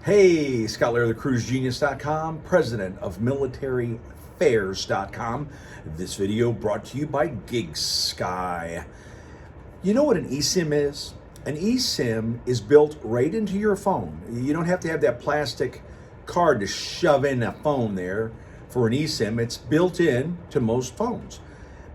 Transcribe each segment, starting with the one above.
Hey, Scott Lair, the cruisegenius.com, president of militaryfairs.com. This video brought to you by GigSky. You know what an eSIM is? An eSIM is built right into your phone. You don't have to have that plastic card to shove in a phone there for an eSIM. It's built in to most phones.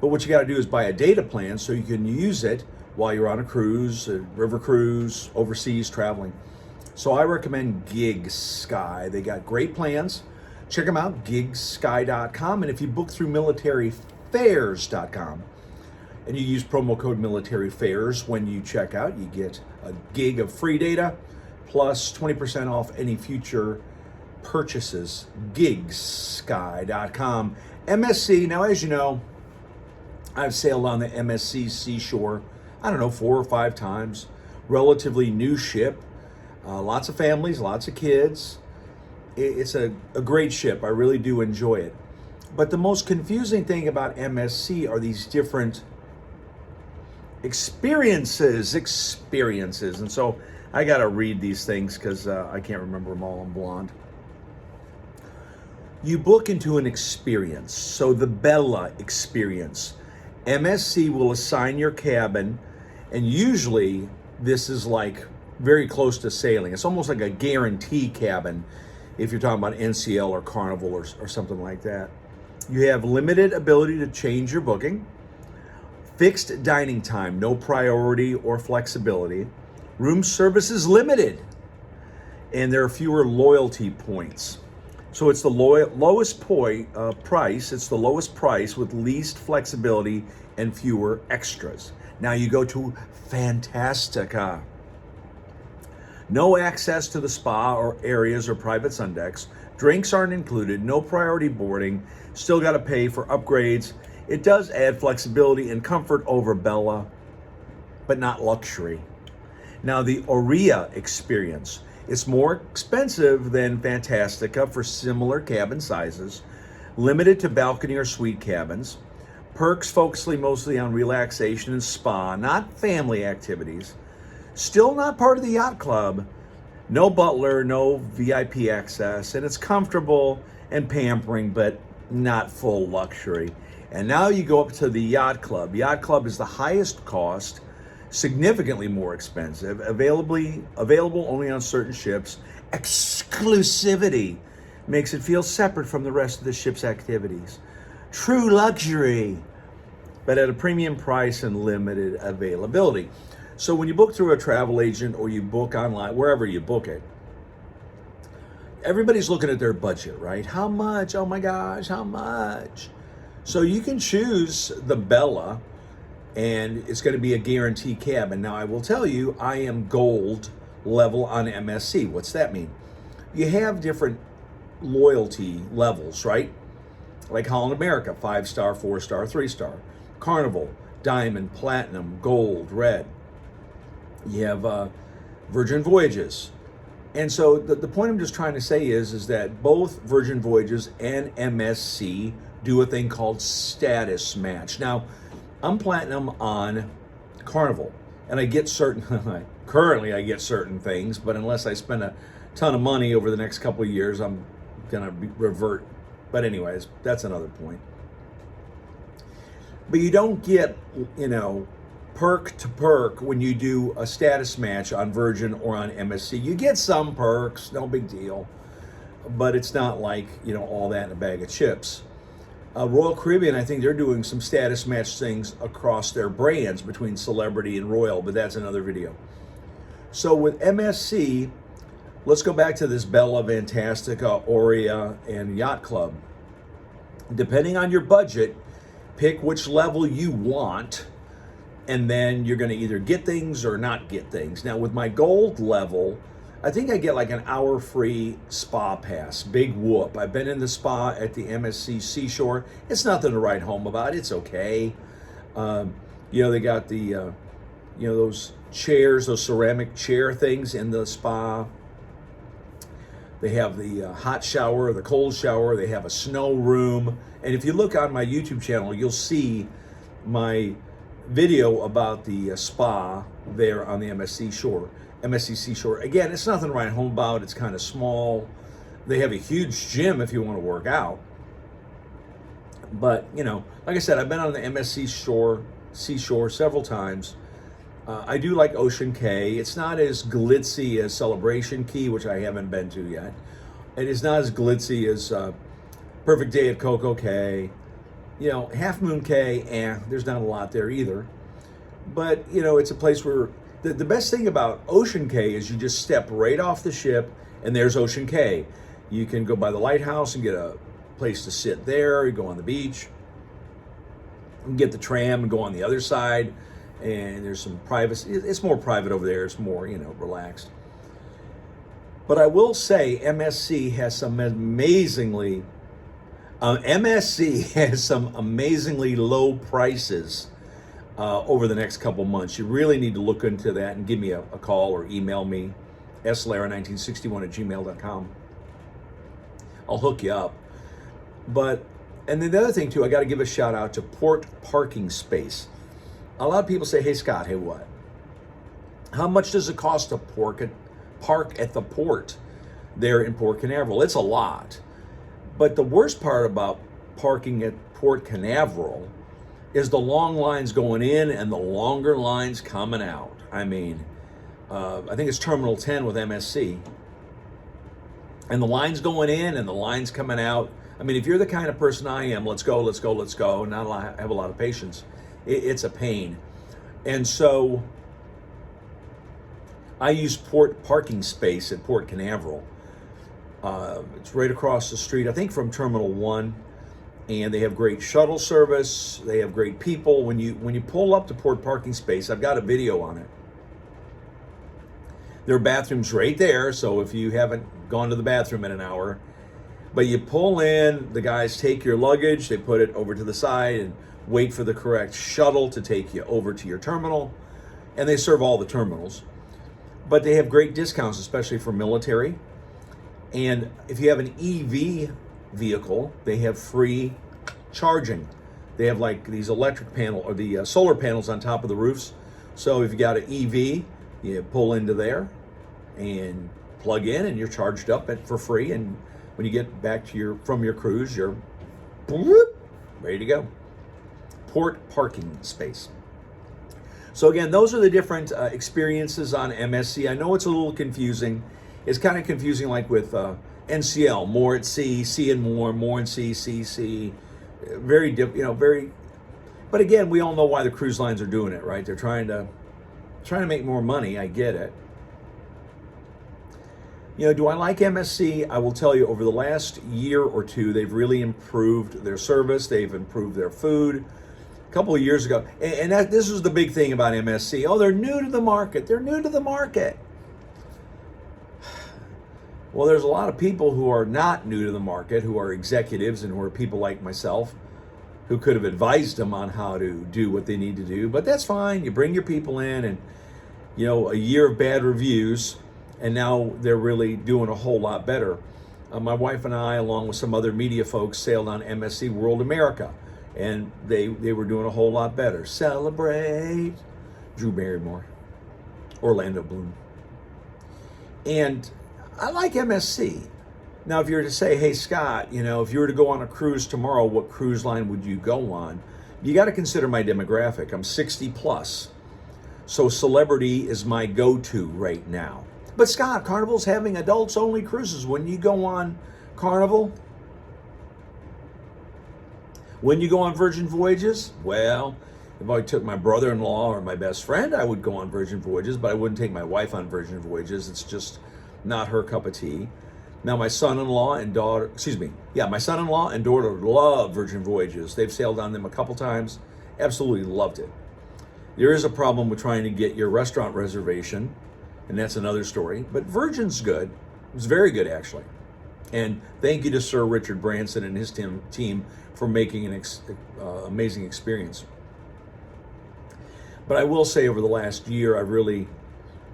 But what you got to do is buy a data plan so you can use it while you're on a cruise, a river cruise, overseas traveling. So I recommend GigSky. They got great plans. Check them out, gigsky.com. And if you book through militaryfairs.com and you use promo code militaryfairs when you check out, you get a gig of free data plus 20% off any future purchases. Gigsky.com. MSC, now as you know, I've sailed on the MSC Seashore, 4 or 5 times. Relatively new ship. Lots of families, lots of kids. It's a great ship. I really do enjoy it. But the most confusing thing about MSC are these different experiences. And so I got to read these things because I can't remember them all. I'm blonde. You book into an experience. So the Bella experience. MSC will assign your cabin, and usually this is like very close to sailing. It's almost like a guarantee cabin if you're talking about NCL or Carnival or something like that. You have limited ability to change your booking, fixed dining time, no priority or flexibility, room service is limited, and there are fewer loyalty points. So it's the lowest price. It's the lowest price with least flexibility and fewer extras. Now you go to Fantastica. No access to the spa or areas or private sun decks. Drinks aren't included. No priority boarding. Still got to pay for upgrades. It does add flexibility and comfort over Bella, but not luxury. Now the Aurea experience. It's more expensive than Fantastica for similar cabin sizes. Limited to balcony or suite cabins. Perks focusing mostly on relaxation and spa, not family activities. Still not part of the Yacht Club. No butler, no VIP access, and it's comfortable and pampering, but not full luxury. And now you go up to the Yacht Club. Yacht Club is the highest cost, significantly more expensive, available only on certain ships. Exclusivity makes it feel separate from the rest of the ship's activities. True luxury, but at a premium price and limited availability. So when you book through a travel agent or you book online, wherever you book it, everybody's looking at their budget, right? How much? Oh my gosh, how much? So you can choose the Bella, and it's going to be a guarantee cabin. Now I will tell you, I am gold level on MSC. What's that mean? You have different loyalty levels, right? Like Holland America, 5-star, 4-star, 3-star. Carnival, diamond, platinum, gold, red. You have Virgin Voyages. And so the point I'm just trying to say is that both Virgin Voyages and MSC do a thing called status match. Now, I'm platinum on Carnival, and I get currently I get certain things, but unless I spend a ton of money over the next couple of years, I'm gonna revert. But anyways, that's another point. But you don't get, perk to perk when you do a status match on Virgin or on MSC. You get some perks, no big deal, but it's not like, all that in a bag of chips. Royal Caribbean, I think they're doing some status match things across their brands between Celebrity and Royal, but that's another video. So with MSC, let's go back to this Bella, Fantastica, Aurea, and Yacht Club. Depending on your budget, pick which level you want, and then you're going to either get things or not get things. Now, with my gold level, I think I get like an hour free spa pass. Big whoop. I've been in the spa at the MSC Seashore. It's nothing to write home about. It's okay. They got the, those chairs, those ceramic chair things in the spa. They have the hot shower, the cold shower. They have a snow room. And if you look on my YouTube channel, you'll see my video about the spa there on the MSC Seashore. Again, it's nothing to write home about. It's kind of small. They have a huge gym if you want to work out. But, you know, like I said, I've been on the MSC Seashore several times. I do like Ocean Cay. It's not as glitzy as Celebration Key, which I haven't been to yet. It is not as glitzy as Perfect Day at Coco Cay. You know, Half Moon Cay, there's not a lot there either. But, you know, it's a place where the best thing about Ocean Cay is you just step right off the ship and there's Ocean Cay. You can go by the lighthouse and get a place to sit there. You go on the beach and get the tram and go on the other side. And there's some privacy. It's more private over there. It's more, you know, relaxed. But I will say MSC has some amazingly low prices over the next couple months. You really need to look into that and give me a call or email me, slara1961@gmail.com. I'll hook you up. And then the other thing too, I got to give a shout out to Port Parking Space. A lot of people say, hey Scott, hey what? How much does it cost to park at the port there in Port Canaveral? It's a lot. But the worst part about parking at Port Canaveral is the long lines going in and the longer lines coming out. I mean, I think it's Terminal 10 with MSC. And the lines going in and the lines coming out. I mean, if you're the kind of person I am, let's go, not have a lot of patience. It's a pain. And so I use Port Parking Space at Port Canaveral. It's right across the street, I think from Terminal 1. And they have great shuttle service. They have great people. When you pull up to Port Parking Space, I've got a video on it. There are bathrooms right there, so if you haven't gone to the bathroom in an hour, but you pull in, the guys take your luggage, they put it over to the side and wait for the correct shuttle to take you over to your terminal, and they serve all the terminals. But they have great discounts, especially for military. And if you have an EV vehicle, they have free charging. They have like these electric panel or the solar panels on top of the roofs. So if you got an EV, you pull into there and plug in, and you're charged up for free. And when you get back to from your cruise, you're ready to go. Port Parking Space. So again, those are the different experiences on MSC. I know it's a little confusing. It's kind of confusing, like with NCL, more at sea, sea and more and sea. Very, very. But again, we all know why the cruise lines are doing it, right? They're trying to make more money. I get it. You know, do I like MSC? I will tell you, over the last year or two, they've really improved their service. They've improved their food. A couple of years ago, and this was the big thing about MSC. Oh, they're new to the market. They're new to the market. Well, there's a lot of people who are not new to the market, who are executives and who are people like myself, who could have advised them on how to do what they need to do. But that's fine. You bring your people in, and, you know, a year of bad reviews, and now they're really doing a whole lot better. My wife and I, along with some other media folks, sailed on MSC World America, and they were doing a whole lot better. Celebrate. Drew Barrymore. Orlando Bloom. And I like MSC. Now, if you were to say, hey, Scott, you know, if you were to go on a cruise tomorrow, what cruise line would you go on? You got to consider my demographic. I'm 60 plus. So celebrity is my go-to right now. But Scott, Carnival's having adults only cruises. When you go on Carnival, when you go on Virgin Voyages, well, if I took my brother-in-law or my best friend, I would go on Virgin Voyages, but I wouldn't take my wife on Virgin Voyages. It's just not her cup of tea. Now, my son-in-law and daughter love Virgin Voyages. They've sailed on them a couple times, absolutely loved it. There is a problem with trying to get your restaurant reservation, and that's another story, but Virgin's good. It's very good, actually. And thank you to Sir Richard Branson and his team for making an amazing experience. But I will say, over the last year, I've really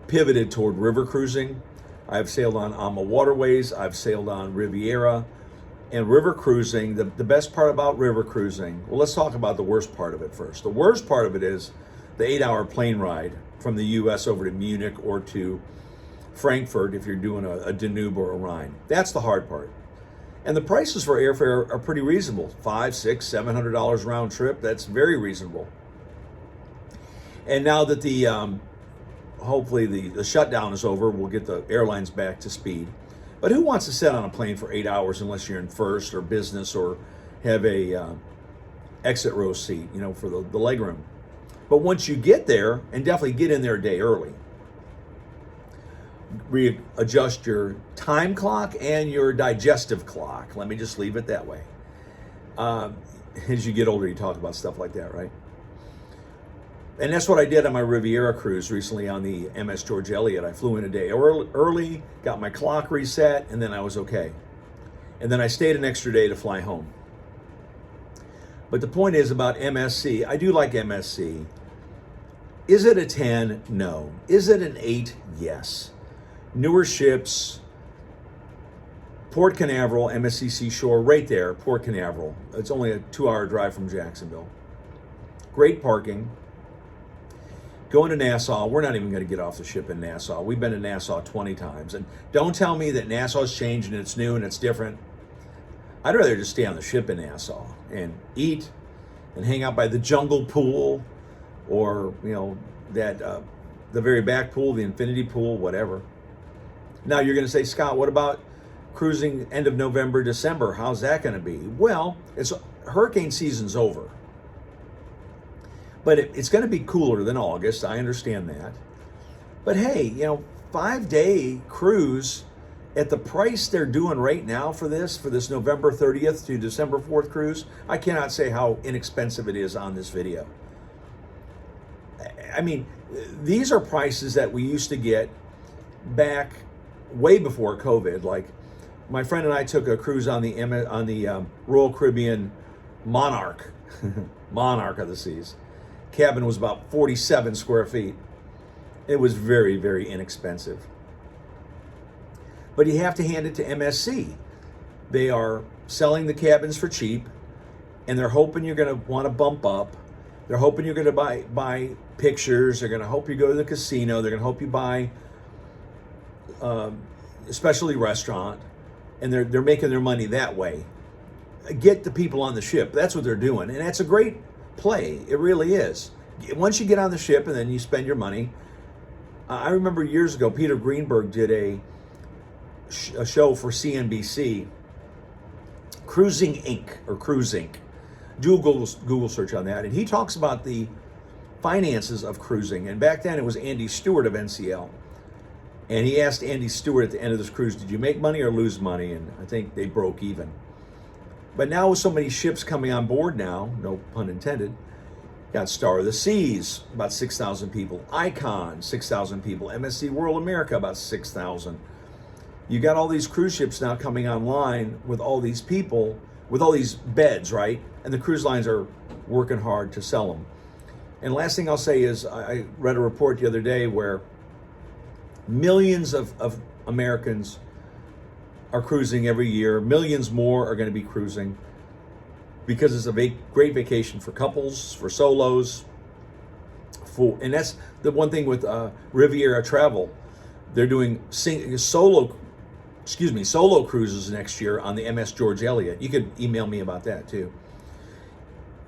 pivoted toward river cruising. I've sailed on AMA Waterways, I've sailed on Riviera, And river cruising, the best part about river cruising, well, let's talk about the worst part of it first. The worst part of it is the 8-hour plane ride from the US over to Munich or to Frankfurt if you're doing a Danube or a Rhine. That's the hard part. And the prices for airfare are pretty reasonable. $500, $600, $700 round trip. That's very reasonable. And now that hopefully the shutdown is over, we'll get the airlines back to speed. But who wants to sit on a plane for 8 hours unless you're in first or business or have a exit row seat, for the leg room? But once you get there, and definitely get in there a day early, readjust your time clock and your digestive clock. Let me just leave it that way. As you get older, you talk about stuff like that, right? And that's what I did on my Riviera cruise recently on the MS George Eliot. I flew in a day early, got my clock reset, and then I was okay. And then I stayed an extra day to fly home. But the point is about MSC, I do like MSC. Is it a 10? No. Is it an 8? Yes. Newer ships, Port Canaveral, MSC Seashore, right there, Port Canaveral. It's only a 2-hour drive from Jacksonville. Great parking. Going to Nassau, we're not even going to get off the ship in Nassau. We've been to Nassau 20 times. And don't tell me that Nassau's changed and it's new and it's different. I'd rather just stay on the ship in Nassau and eat and hang out by the jungle pool or, the very back pool, the infinity pool, whatever. Now you're going to say, Scott, what about cruising end of November, December? How's that going to be? Well, hurricane season's over. But it's going to be cooler than August. I understand that. But hey, 5-day cruise at the price they're doing right now for this November 30th to December 4th cruise, I cannot say how inexpensive it is on this video. I mean, these are prices that we used to get back way before COVID. Like my friend and I took a cruise on the Royal Caribbean Monarch, Monarch of the Seas. Cabin was about 47 square feet. It was very, very inexpensive. But you have to hand it to MSC. They are selling the cabins for cheap, and they're hoping you're going to want to bump up. They're hoping you're going to buy pictures. They're going to hope you go to the casino. They're going to hope you buy especially restaurant, and they're making their money that way. Get the people on the ship. That's what they're doing, and that's a great play. It really is. Once you get on the ship and then you spend your money. I remember years ago, Peter Greenberg did a show for CNBC, Cruising Inc. or Cruise Inc. Do a Google search on that, and he talks about the finances of cruising. And back then it was Andy Stewart of NCL. And he asked Andy Stewart at the end of this cruise, did you make money or lose money? And I think they broke even. But now with so many ships coming on board now, no pun intended, got Star of the Seas, about 6,000 people. Icon, 6,000 people. MSC World America, about 6,000. You got all these cruise ships now coming online with all these people, with all these beds, right? And the cruise lines are working hard to sell them. And last thing I'll say is I read a report the other day where millions of Americans are cruising every year. Millions more are going to be cruising because it's a great vacation for couples, for solos. And that's the one thing with Riviera Travel. They're doing solo cruises next year on the MS George Eliot. You could email me about that too.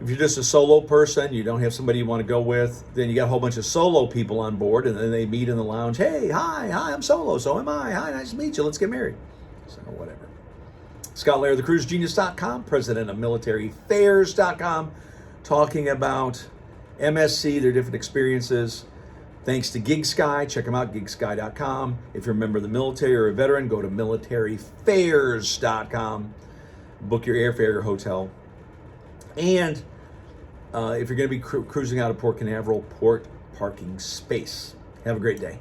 If you're just a solo person, you don't have somebody you want to go with, then you got a whole bunch of solo people on board, and then they meet in the lounge. Hey, hi, I'm solo, so am I. Hi, nice to meet you. Let's get married. So whatever. Scott Lair, thecruisegenius.com, president of militaryfairs.com, talking about MSC, their different experiences. Thanks to GigSky. Check them out, gigsky.com. If you're a member of the military or a veteran, go to militaryfairs.com. Book your airfare, your hotel. And if you're going to be cruising out of Port Canaveral, port parking space. Have a great day.